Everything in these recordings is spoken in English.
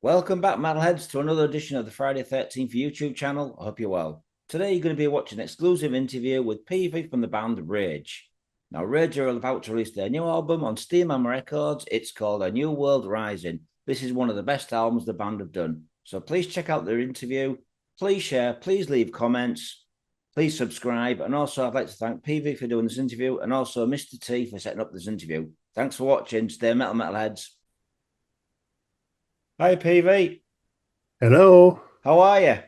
Welcome back, Metalheads, to another edition of the Friday 13th YouTube channel. I hope you're well. Today, you're going to be watching an exclusive interview with Peavy from the band Rage. Now, Rage are about to release their new album on Steamhammer Records. It's called A New World Rising. This is one of the best albums the band have done. So please check out their interview. Please share. Please leave comments. Please subscribe. And also, I'd like to thank Peavy for doing this interview and also Mr. T for setting up this interview. Thanks for watching. Stay metalheads. Hi, Peavy. Hello, How are you?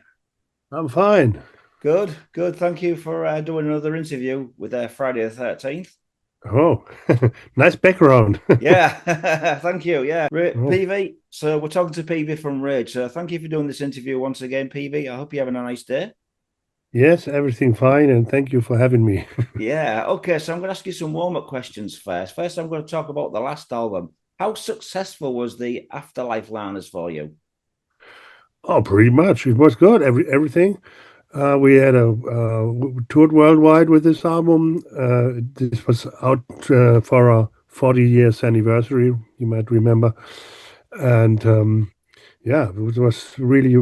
I'm fine. Good, good. Thank you for doing another interview with Friday the 13th. Oh, nice background. Yeah, thank you. Yeah, Oh, PV. So we're talking to PV from Rage. So thank you for doing this interview once again, PV. I hope you're having a nice day. yes, everything fine, and thank you for having me. Yeah, okay. So I'm going to ask you some warm-up questions first. First, I'm going to talk about the last album. How successful was the Afterlife Liners for you? Oh, pretty much. It was good. Everything. We had a toured worldwide with this album. This was out for our 40 years anniversary. You might remember, and yeah, it was really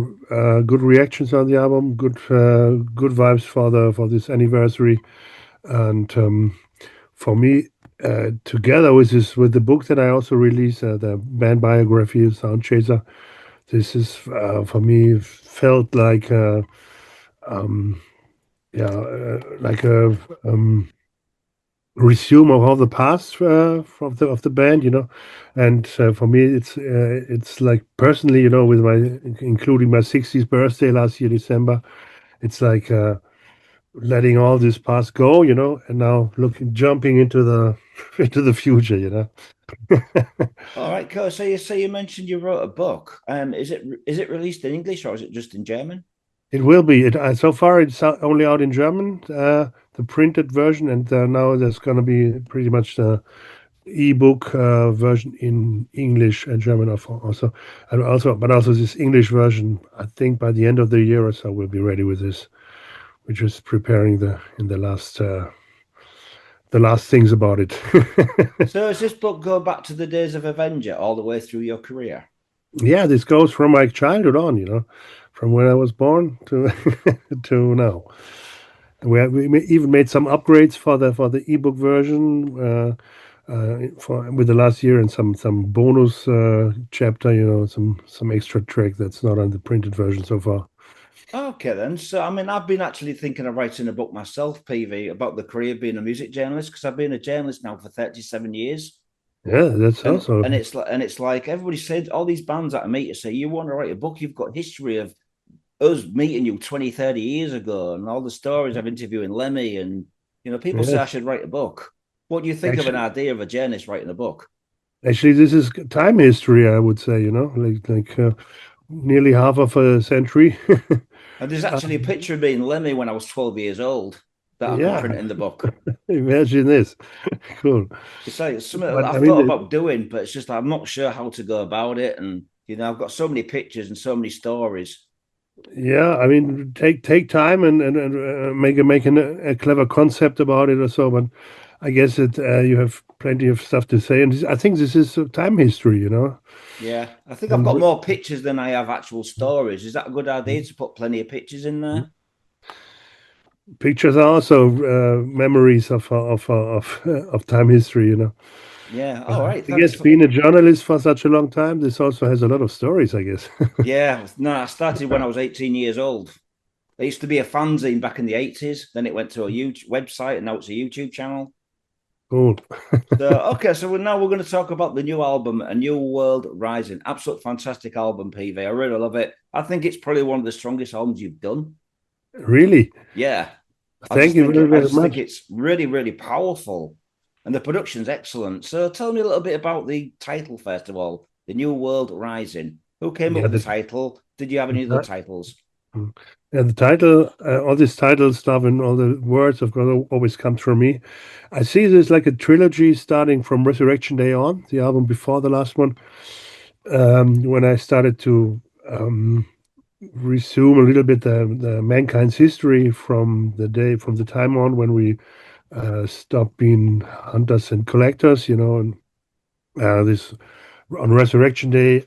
good reactions on the album. Good vibes for the for this anniversary, and for me, together with the book that I also released, the band biography of Sound Chaser, this is for me felt like um, yeah, like a resume of all the past from the band, and for me, it's like personally, with my including my 60th birthday last year, December, it's like letting all this past go, and now jumping into the into the future. All right, cool. So you mentioned you wrote a book. Is it released in English or is it just in German? It will be. So far, it's only out in German, the printed version, and now there's going to be pretty much the ebook version in English and German also, but also this English version. I think by the end of the year or so, we'll be ready with this. We're just preparing the last things about it. So does this book go back to the days of Avenger all the way through your career? Yeah, this goes from my childhood on, from when I was born to to now. Even made some upgrades for the ebook version for with the last year, and some bonus chapter, some extra track that's not on the printed version so far. Okay, then. So, I mean, I've been actually thinking of writing a book myself, PV, about the career of being a music journalist because I've been a journalist now for 37 years. Yeah, that's And also and it's like everybody said, all these bands that I meet say, you want to write a book, you've got history of us meeting you 20, 30 years ago, and all the stories I've interviewing Lemmy, and people say I yes. should write a book. What do you think of an Actually, idea of a journalist writing a book? actually, this is time history, I would say. Like nearly half of a century. And there's actually a Um, picture of me and Lemmy when I was 12 years old that I could print yeah, in the book. imagine this. Cool. It's like something But I I've mean, thought about doing, but it's just I'm not sure how to go about it. And I've got so many pictures and so many stories. yeah, I mean, take time and a clever concept about it or so. But I guess that you have plenty of stuff to say, and I think this is time history. Yeah, I think I've And got more pictures than I have actual stories. Is that a good idea Mhm. to put plenty of pictures in there? Pictures are also memories of time history. Yeah. But All right. I Thanks guess for. being a journalist for such a long time, this also has a lot of stories, I guess. Yeah. No, I started when I was 18 years old. It used to be a fanzine back in the 80s. Then it went to a YouTube website, and now it's a YouTube channel. Cool. So okay, so now we're going to talk about the new album, A New World Rising. Absolute fantastic album, PV. I really love it. I think it's probably one of the strongest albums you've done. Really? Yeah, I Thank just you think very, I very just think much. it's really, really powerful, and the production's excellent. So tell me a little bit about the title first of all, The New World Rising. Who came up Yeah, with the title? Did you have any other titles? Mm. And the title, all this title stuff and all the words, of course, always comes from me. I see this like a trilogy starting from Resurrection Day on, the album before the last one, when I started to resume a little bit the mankind's history from the time on when we stopped being hunters and collectors, and this on Resurrection Day.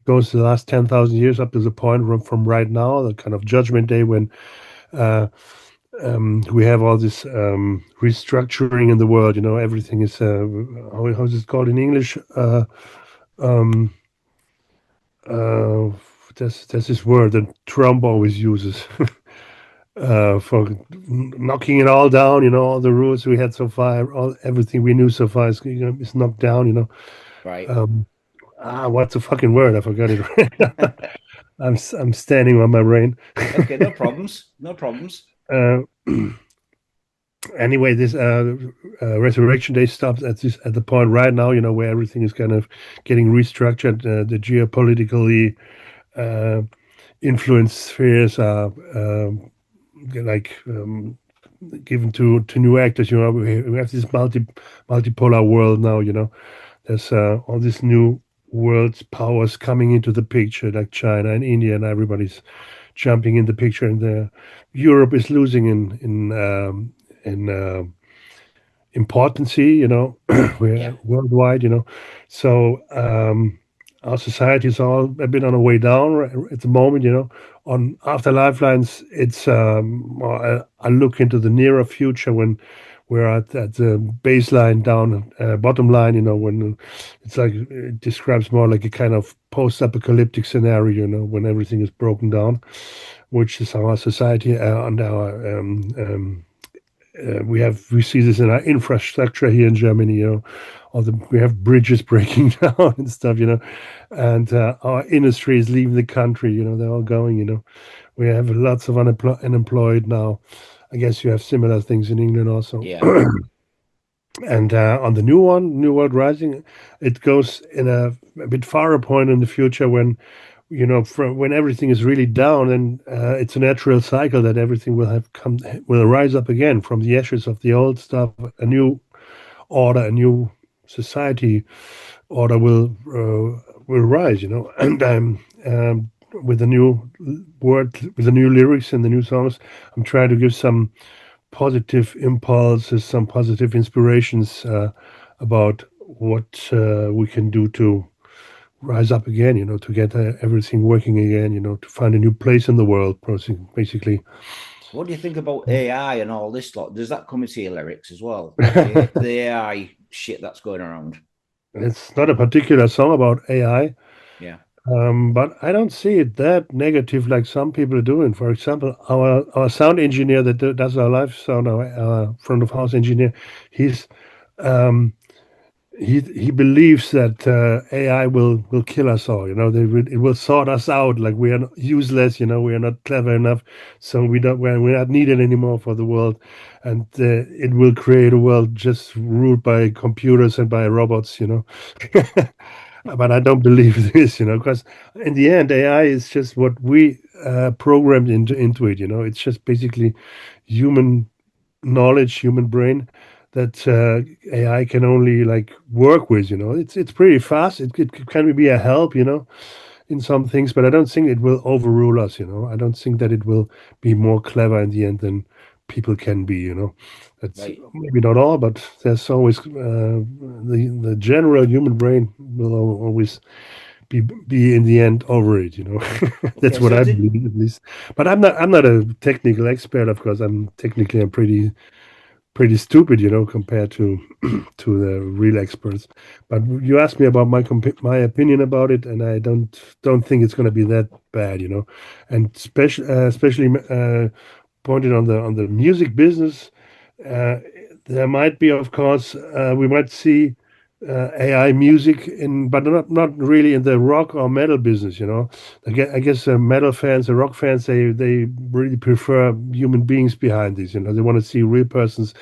goes the last 10,000 years up to the point from right now, the kind of judgment day when uh, we have all this restructuring in the world. Everything is how's it called in English? Um, uh, there's this word that Trump always uses for knocking it all down. All the rules we had so far, everything we knew so far is knocked down. Right. Um, what's the fucking word? I forgot it. I'm standing on my brain. Okay, no problems. No problems. Uh, anyway, this Resurrection Day stops at the point right now, where everything is kind of getting restructured. The geopolitically uh, influenced spheres are like given to new actors. We have this multipolar world now. There's all these new world's powers coming into the picture, like China and India, and everybody's jumping in the picture. And Europe is losing in importancy, we're Yeah. worldwide, So our society is all a bit on a way down at the moment, On After Lifelines, it's I look into the nearer future when we're at the baseline down, bottom line, when it's like it describes more like a kind of post-apocalyptic scenario, when everything is broken down, which is our society and our we see this in our infrastructure here in Germany, we have bridges breaking down and stuff, and our industry is leaving the country, they're all going, we have lots of unemployed now. I guess you have similar things in England also. Yeah. And on the new one, New World Rising, it goes in a bit farther point in the future when from when everything is really down, and it's a natural cycle that everything will rise up again from the ashes of the old stuff. A new order, a new society order will rise, and with the new word, with the new lyrics and the new songs, I'm trying to give some positive impulses, some positive inspirations about what we can do to rise up again, to get everything working again, to find a new place in the world, basically. What do you think about AI and all this lot? Does that come into your lyrics as well? The AI shit that's going around. It's not a particular song about AI, Yeah. but I don't see it that negative like some people are doing. For example, our sound engineer that does our live sound, our front of house engineer, he's um, he believes that AI will kill us all. It will sort us out. Like we are useless. We are not clever enough, so we're not needed anymore for the world, and it will create a world just ruled by computers and by robots. But I don't believe this. Because in the end, AI is just what we programmed into it. It's just basically human knowledge, human brain that AI can only like work with. It's pretty fast. It can be a help, in some things, but I don't think it will overrule us. I don't think that it will be more clever in the end than people can be. That's Right. maybe not all, but there's always the general human brain will always be in the end over it. That's Okay. what So I did believe at least. But I'm not a technical expert, of course. I'm pretty stupid, compared to to the real experts. But you asked me about my opinion about it, and I don't think it's going to be that bad, And especially pointed on the music business, uh, there might be, of course, we might see. AI music but not really in the rock or metal business. I guess metal fans, the rock fans, they really prefer human beings behind this. They want to see real persons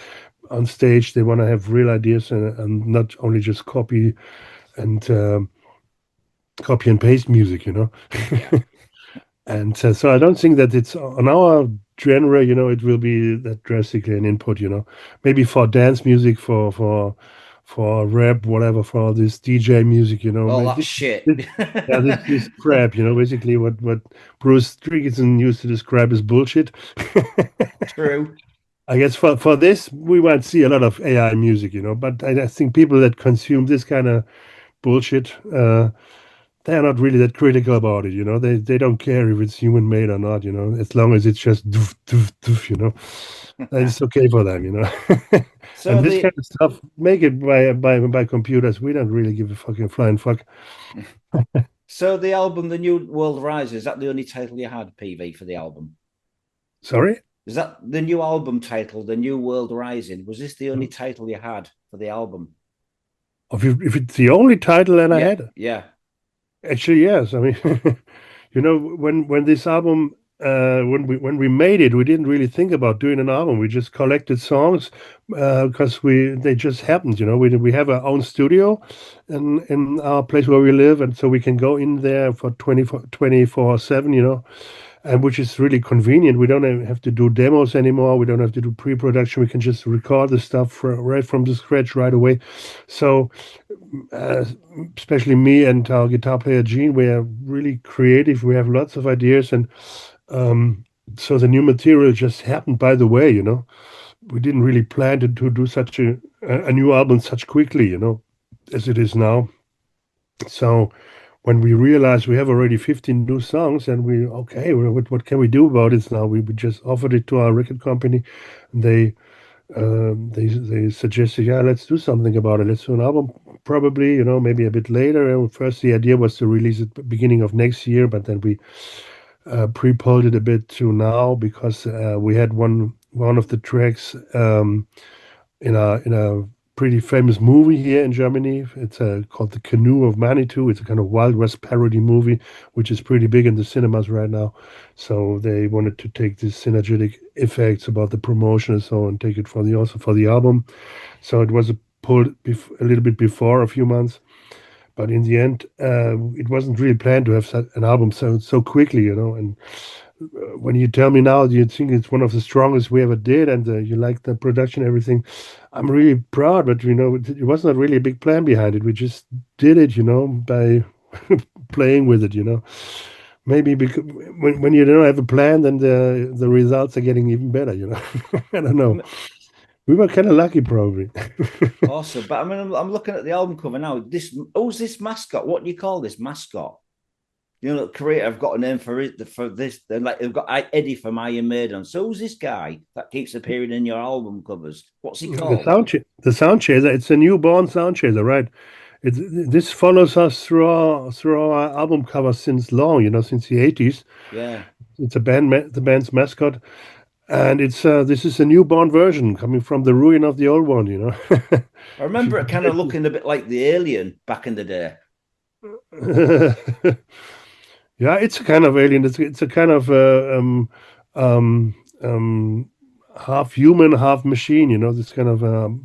on stage. They want to have real ideas and not only just and copy and paste music. yeah. And so I don't think that it's on our genre. It will be that drastically an input. Maybe for dance music, for rap, whatever, for all this DJ music. All Maybe that shit. this, yeah, this crap. Basically what Bruce Dickinson used to describe as bullshit. True. I guess for this, we might see a lot of AI music, but I think people that consume this kind of bullshit, they're not really that critical about it, you know. They don't care if it's human made or not, you know, as long as it's just doof, doof, doof, you know. It's okay for them, you know. So And this kind the of stuff, make it by computers. We don't really give a fucking flying fuck. so the album, The New World Rises, is that the only title you had, PV, for the album? Sorry? Is that the new album title, The New World Rising? Was this the only title you had for the album? If it's the only title that I Yeah, had, yeah, actually, yes. I mean, you know, when this album, when we made it, we didn't really think about doing an album. We just collected songs because we they just happened. You know, we have our own studio in our place where we live, and so we can go in there for 24/7. You know, and which is really convenient. We don't have to do demos anymore. We don't have to do pre-production. We can just record the stuff right from the scratch right away. So, uh, especially me and our guitar player Gene, we are really creative. We have lots of ideas, and um, so the new material just happened by the way. You know, we didn't really plan to do such a new album such quickly. You know, as it is now. So when we realized we have already 15 new songs and we okay, well, what can we do about it now? We just offered it to our record company, and they suggested, yeah, let's do something about it. Let's do an album, probably, you know, maybe a bit later. And first, the idea was to release it beginning of next year, but then we pre-pulled it a bit to now because we had one of the tracks in a pretty famous movie here in Germany. It's called The Canoe of Manitou. It's a kind of Wild West parody movie, which is pretty big in the cinemas right now. So they wanted to take these synergetic effects about the promotion and so on, take it for the also for the album. So it was pulled a little bit before, a few months. But in the end, it wasn't really planned to have an album so quickly, you know. And when you tell me now you think it's one of the strongest we ever did, and you like the production, everything, I'm really proud. But you know, it was not really a big plan behind it. We just did it, you know, by playing with it, you know. Maybe because when you don't have a plan, then the results are getting even better, you know. I don't know. We were kind of lucky, probably. awesome. But I mean, I'm looking at the album cover now. Who's this mascot? What do you call this mascot? You know, Korea have got a name for it for this. They're like they've got Eddie from Iron Maiden. So who's this guy that keeps appearing in your album covers? What's he called? The sound chaser. It's a newborn sound chaser, right? This follows us through our album covers since long, you know, since the 80s. Yeah, It's the band's mascot, and it's this is a newborn version coming from the ruin of the old one, you know. I remember it kind of looking a bit like the Alien back in the day. Yeah, it's a kind of alien. It's a kind of um, um, half human, half machine. You know, this kind of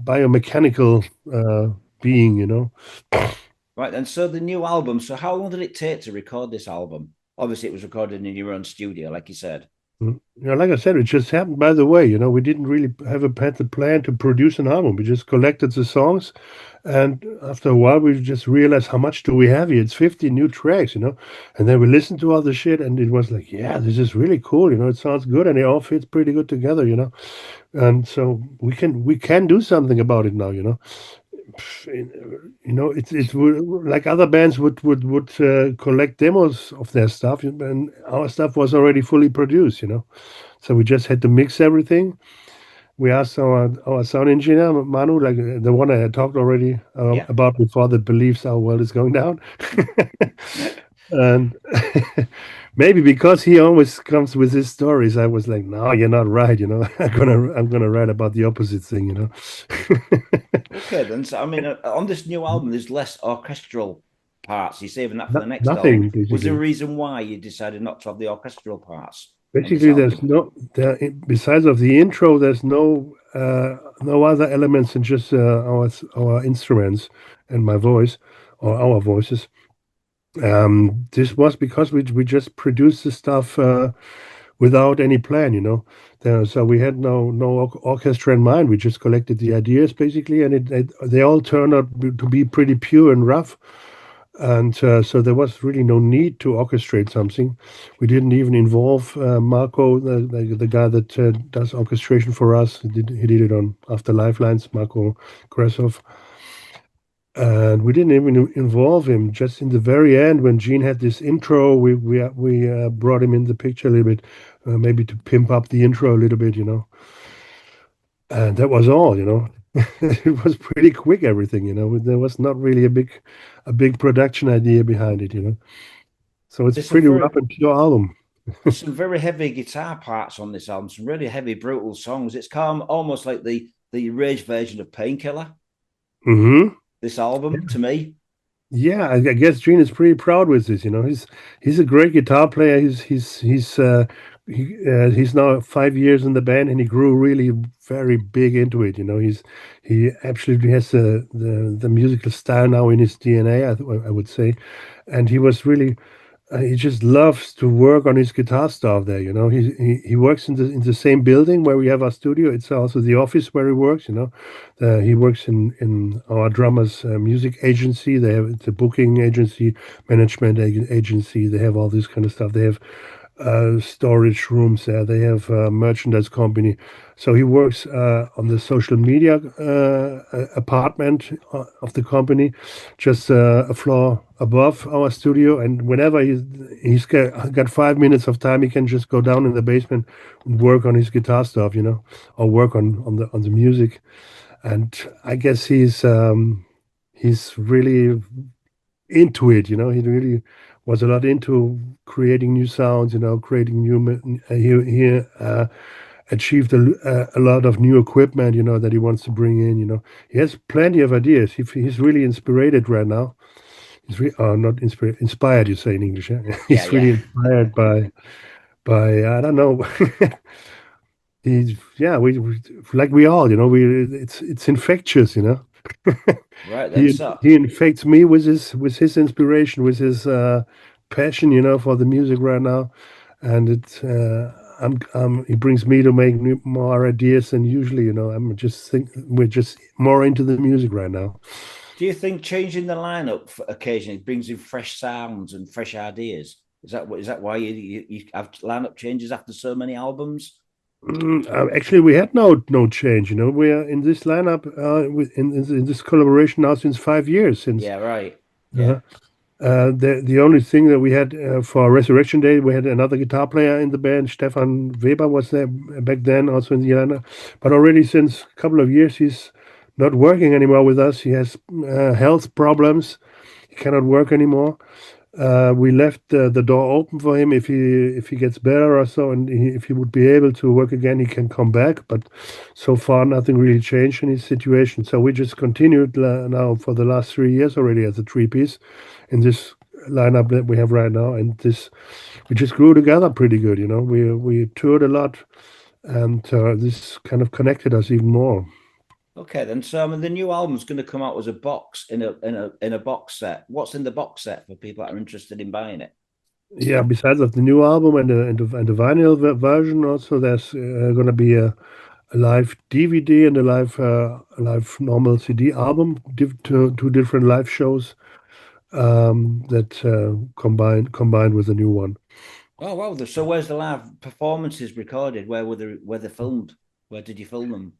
biomechanical being. You know. Right, and so the new album. So how long did it take to record this album? Obviously, it was recorded in your own studio, like you said. You know, like I said, it just happened by the way. You know, we didn't really have had the plan to produce an album. We just collected the songs, and after a while, we just realized how much do we have here? It's 50 new tracks, you know. And then we listened to all the shit, and it was like, yeah, this is really cool. You know, it sounds good, and it all fits pretty good together. You know, and so we can do something about it now. You know, you know, it's like other bands would collect demos of their stuff, and our stuff was already fully produced. You know, so we just had to mix everything. We asked our sound engineer, Manu, like the one I had talked already Yeah. about before, that believes our world is going down. And maybe because he always comes with his stories, I was like, no, you're not right. You know, I'm gonna write about the opposite thing. You know. Okay, then. So, I mean, on this new album, there's less orchestral parts. You're saving that for the next album. Nothing Was there a basically. reason why you decided not to have the orchestral parts on this Basically, there's album? no there besides of the intro, there's no other elements than just our instruments and my voice or our voices. This was because we just produced the stuff without any plan, you know. So we had no orchestra in mind. We just collected the ideas basically, and they all turned out to be pretty pure and rough. And so there was really no need to orchestrate something. We didn't even involve Marco, the guy that does orchestration for us. He did it on After Lifelines, Marco Krasov. And we didn't even involve him. Just in the very end, when Gene had this intro, we brought him in the picture a little bit, maybe to pimp up the intro a little bit, And that was all, It was pretty quick, everything, There was not really a big production idea behind it. So it's There's some pretty rough very and pure album. there's some very heavy guitar parts on this album, some really heavy, brutal songs. It's calm, almost like the Rage version of Painkiller. Hmm. This album to me. Yeah, I guess Gene is pretty proud with this. He's a great guitar player. He's now 5 years in the band, and he grew really very big into it. He absolutely has the musical style now in his DNA. I would say, and he just loves to work on his guitar stuff there. He works in the same building where we have our studio. It's also the office where he works. He works in our drummer's music agency. They have it's a booking agency, management agency. They have all this kind of stuff. They have storage rooms there. They have a merchandise company. So he works on the social media apartment of the company, just a floor above our studio. And whenever he's got 5 minutes of time, he can just go down in the basement and work on his guitar stuff, or work on the music. And I guess he's really into it. He really was a lot into creating new sounds. Creating new. He achieved a lot of new equipment. That he wants to bring in. He has plenty of ideas. He's really inspired right now. Not inspired. You say in English. Yeah? Yeah, He's really yeah. inspired by I don't know. He's yeah. We like we all. It's infectious. Right then. he So he infects me with his inspiration, with his passion, for the music right now, and he brings me to make more ideas than usually. We're just more into the music right now. do you think changing the lineup occasionally brings in fresh sounds and fresh ideas? Is that why you have lineup changes after so many albums? Actually, we had no change. We are in this lineup in this collaboration now since 5 years. Since Yeah, right. uh, Yeah. the only thing that we had for Resurrection Day, we had another guitar player in the band. Stefan Weber was there back then, also in the lineup. But already since a couple of years, he's not working anymore with us. He has health problems. He cannot work anymore. We left the door open for him if he gets better or so, and if he would be able to work again, he can come back. But so far, nothing really changed in his situation. So we just continued now for the last 3 years already as a three-piece in this lineup that we have right now, and this we just grew together pretty good. We toured a lot, and this kind of connected us even more. Okay, then. So I mean, the new album's going to come out as a box in a box set. What's in the box set for people that are interested in buying it? Yeah, besides of the new album and the vinyl version, also there's going to be a live DVD and a live normal CD album, two different live shows that combined with a new one. Oh wow! So where's the live performances recorded? Where they filmed? Where did you film them?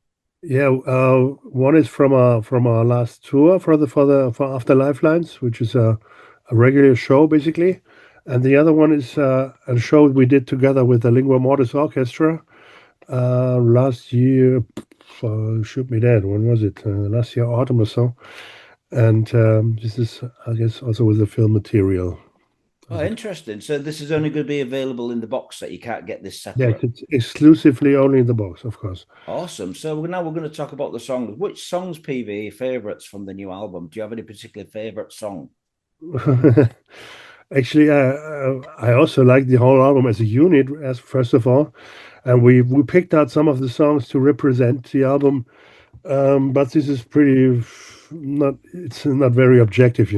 Yeah, one is from our last tour for After Lifelines, which is a regular show basically, and the other one is a show we did together with the Lingua Mortis Orchestra last year. Shoot me dead. When was it? Last year autumn or so. And this is, I guess, also with the film material. Oh, interesting. So this is only going to be available in the box set. You can't get this Yes, separate. it's exclusively only in the box, of course. Awesome. So now we're going to talk about the songs. Which songs, PV, are your favorites from the new album? Do you have any particular favorite song? Actually, I also like the whole album as a unit, as first of all, and we picked out some of the songs to represent the album. But this is pretty not. It's not very objective.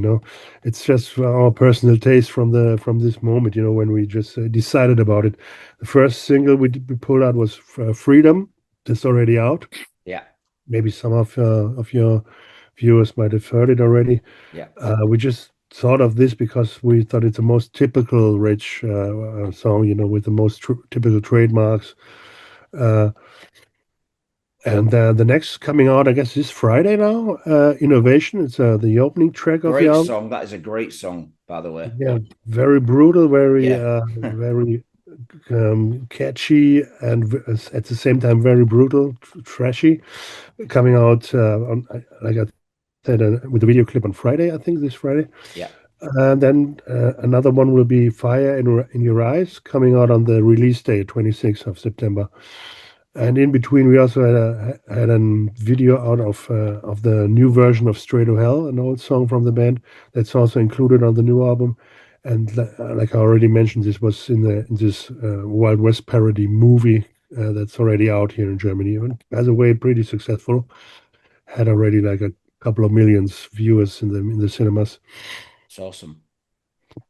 It's just our personal taste from this moment. When we just decided about it. The first single we pulled out was "Freedom." That's already out. Yeah, Maybe some of your viewers might have heard it already. yeah. We just thought of this because we thought it's the most typical Rich song. With the most typical trademarks. Uh, And the next coming out, I guess, this Friday now. Innovation. It's the opening track of the Great album. song. That is a great song, by the way. Yeah, very brutal, very Yeah. very catchy, and at the same time very brutal, trashy. Coming out like I said, with a video clip on Friday, I think this Friday. Yeah. And then another one will be Fire in Your Eyes, coming out on the release day, 26th of September. And in between, we also had a video out of the new version of Straight to Hell, an old song from the band that's also included on the new album. And like I already mentioned, this was in this Wild West parody movie that's already out here in Germany. And by the way, pretty successful. Had already like a couple of millions viewers in the cinemas. It's awesome.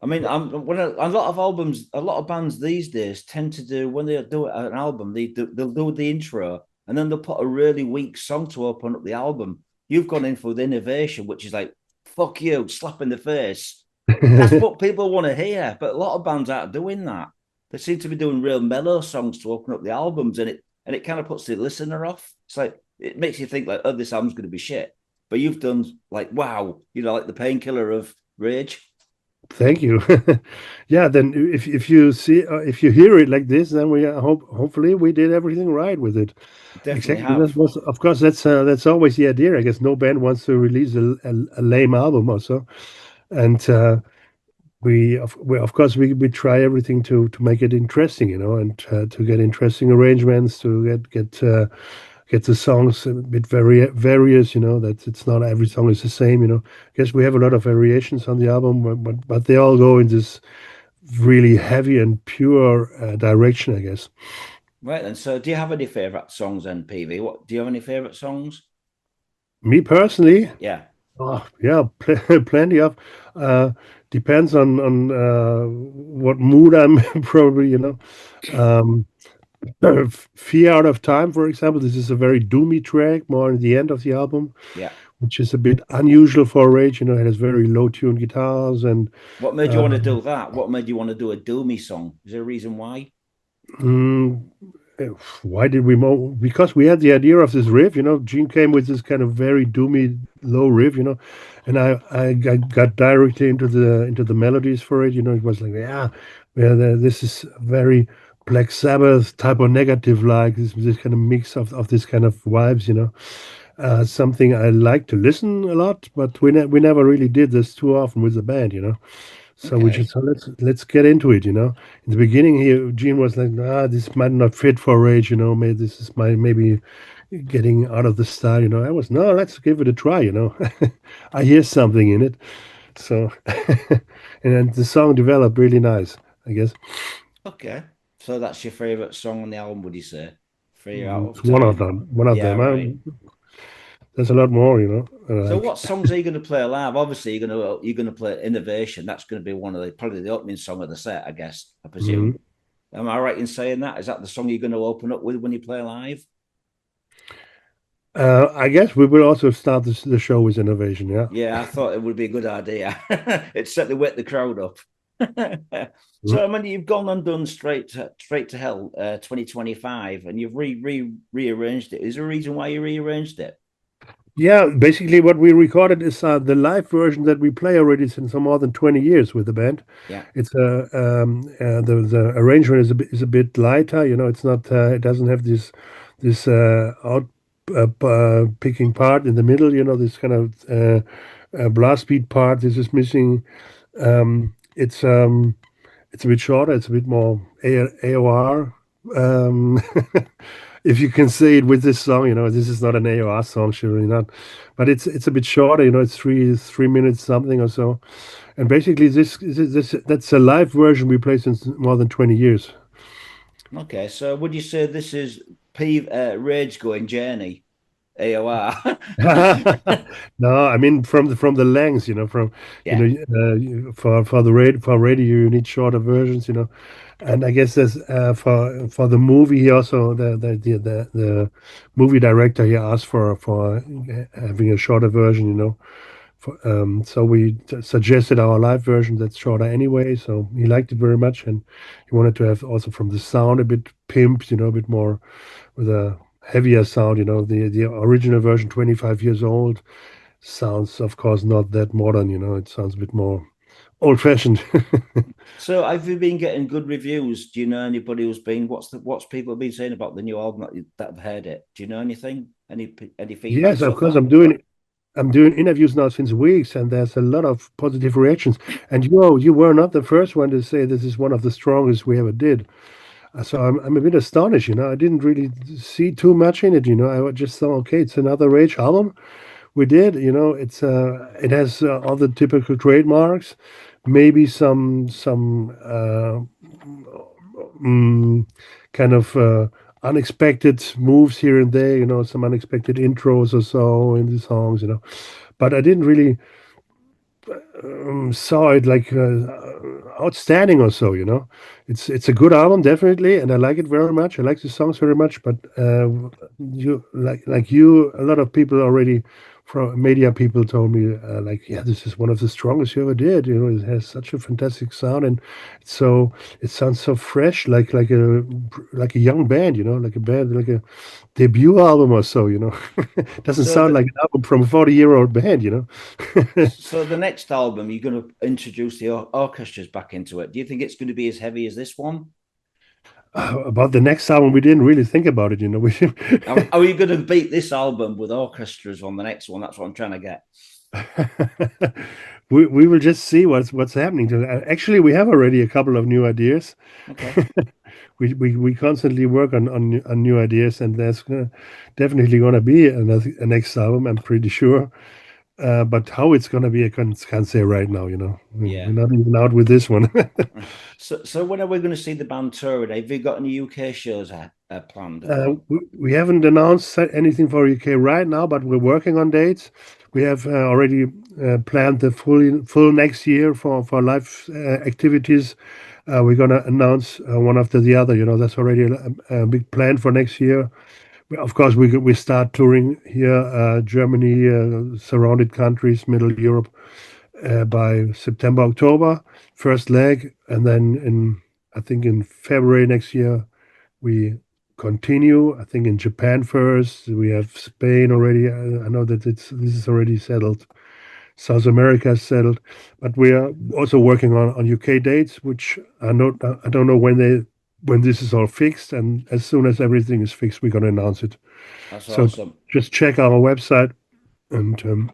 I mean, a lot of albums, a lot of bands these days tend to do when they do an album, they'll do the intro and then they'll put a really weak song to open up the album. You've gone in for the innovation, which is like "fuck you," slap in the face. That's what people want to hear. But a lot of bands aren't doing that. They seem to be doing real mellow songs to open up the albums, and it kind of puts the listener off. It's like it makes you think like, oh, this album's going to be shit. But you've done like, wow, like the painkiller of Rage. Thank you. Yeah, then if you see if you hear it like this, then we hopefully we did everything right with it. Definitely Exactly. That have. was, of course, that's always the idea. I guess no band wants to release a lame album or so, and we of course we try everything to make it interesting, and to get interesting arrangements, to get the songs a bit various, that it's not every song is the same, I guess we have a lot of variations on the album, but they all go in this really heavy and pure direction, I guess. Right then. So, do you have any favorite songs then, PV? What do you have any favorite songs? Me personally, Yeah. oh, yeah, plenty of. Uh, Depends on what mood I'm probably, Um, Fear Out of Time, for example, this is a very doomy track, more at the end of the album, Yeah. which is a bit unusual for Rage. It has very low-tuned guitars and What made you uh, want to do that? What made you want to do a Doomy song? Is there a reason why? mm, why did we because we had the idea of this riff, Gene came with this kind of very doomy low riff, and I got directly into the melodies for it, it was like, yeah, this is very Black Sabbath type of negative, like this kind of mix of this kind of vibes, something I like to listen a lot, but we never really did this too often with the band, So we just Okay. so let's get into it, In the beginning, Gene was like, this might not fit for Rage, maybe this is maybe getting out of the style, I was, no, let's give it a try, I hear something in it, so and then the song developed really nice, I guess. Okay. So that's your favorite song on the album, would you say? Fear Out It's of one of Time. them, one of Yeah, them. right. There's a lot more, So like. what songs are you going to play live? Obviously, you're gonna play Innovation. That's going to be one of the probably the opening song of the set, I guess. I Mhm. presume. Am I right in saying that? Is that the song you're going to open up with when you play live? I guess we will also start the show with Innovation, yeah. Yeah, I thought it would be a good idea. It certainly wet the crowd up. Mhm. So I mean, you've gone and done straight to hell 2025, and you've rearranged it. Is there a reason why you rearranged it? Yeah, basically what we recorded is the live version that we play already since more than 20 years with the band. Yeah. It's the arrangement is a bit lighter, it's not it doesn't have this out picking part in the middle, this kind of blast beat part. This is missing. It's a bit shorter. It's a bit more AOR. Um, if you can say it with this song, this is not an AOR song, surely not. But it's a bit shorter. It's three minutes something or so. And basically, this that's a live version we play since more than 20 years. Okay. So would you say this is Rage going Journey AOR? No, I mean from the lengths, Yeah. for for radio you need shorter versions, and I guess there's for the movie he also the movie director he asked for having a shorter version, so we suggested our live version that's shorter anyway. So he liked it very much, and he wanted to have also from the sound a bit pimped, a bit more with a heavier sound. The original version, 25 years old, sounds, of course, not that modern. It sounds a bit more old-fashioned. So have you been getting good reviews? Do you know anybody who's been? What's people been saying about the new album that have heard it? Do you know anything? Any feedback Yes, so of course, far? I'm doing interviews now since weeks, and there's a lot of positive reactions. And you were not the first one to say this is one of the strongest we ever did. So I'm a bit astonished. I didn't really see too much in it. I just thought, okay, it's another Rage album. We did. It has all the typical trademarks, maybe some mm, kind of unexpected moves here and there. Some unexpected intros or so in the songs. But I didn't really saw it like outstanding or so. It's a good album, definitely, and I like it very much. I like the songs very much, but a lot of people already from media people told me like, yeah, this is one of the strongest you ever did. It has such a fantastic sound, and so it sounds so fresh, like a young band. Like a band, like a debut album or so. Doesn't So sound like an album from a 40-year-old band. so the next album, you're going to introduce the orchestras back into it. Do you think it's going to be as heavy as this one? About the next album, we didn't really think about it. We Are you going to beat this album with orchestras on the next one? That's what I'm trying to get. we will just see what's happening. Actually, we have already a couple of new ideas. Okay. We constantly work on new ideas, and there's definitely going to be a next album. I'm pretty sure. But how it's going to be, I can't say right now. We're Yeah. not even out with this one. So when are we going to see the band touring? Have you got any UK shows planned at all? We haven't announced anything for UK right now, but we're working on dates. We have already planned the full next year for live activities. We're gonna announce one after the other. That's already a big plan for next year. Of course, we start touring here, Germany, surrounded countries, Middle Europe, by September, October, first leg, and then I think in February next year we continue. I think in Japan first. We have Spain already. I know that this is already settled. South America is settled, but we are also working on UK dates, which I don't know when this is all fixed. And as soon as everything is fixed, we're going to announce it. That's So awesome. just check our website and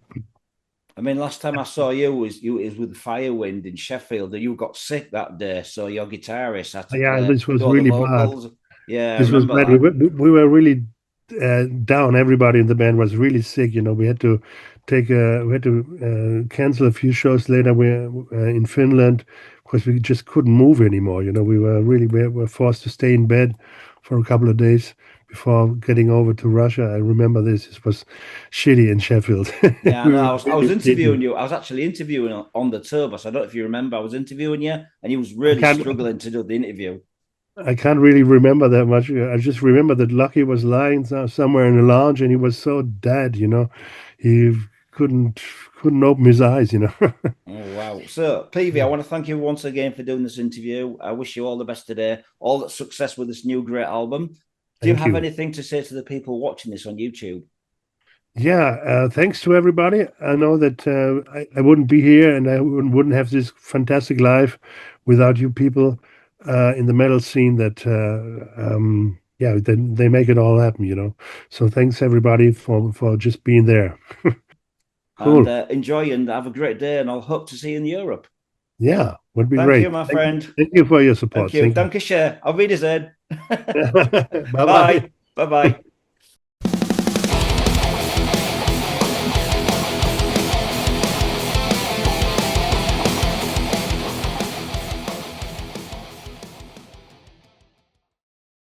I mean, last time I saw you was with Firewind in Sheffield, and you got sick that day, so your guitarist had to yeah, this was do all the really bad. vocals. Yeah, I This was remember bad. that. We were really down. Everybody in the band was really sick. We had to cancel a few shows later. We in Finland because we just couldn't move anymore. We were forced to stay in bed for a couple of days before getting over to Russia. I remember this. It was shitty in Sheffield. Yeah, I We know. were I was really interviewing shitty. you. I was actually interviewing on the tour bus. I don't know if you remember. I was interviewing you, and you was I really can't struggling to do the interview. I can't really remember that much. I just remember that Lucky was lying somewhere in the lounge and he was so dead. He couldn't couldn't open his eyes. Oh wow! So, Peavy, I want to thank you once again for doing this interview. I wish you all the best today, all the success with this new great album. Do you Thank have you. anything to say to the people watching this on YouTube? Yeah, thanks to everybody. I know that I wouldn't be here and I wouldn't have this fantastic life without you people in the metal scene that yeah, they make it all happen. So thanks everybody for just being there. And Cool. enjoy and have a great day. And I'll hope to see you in Europe. Yeah, would be Thank you, great. my Thank you. friend. Thank you for your Thank support. you. Thank you. Danke schön. Auf Wiedersehen. Bye bye. Bye. Bye bye.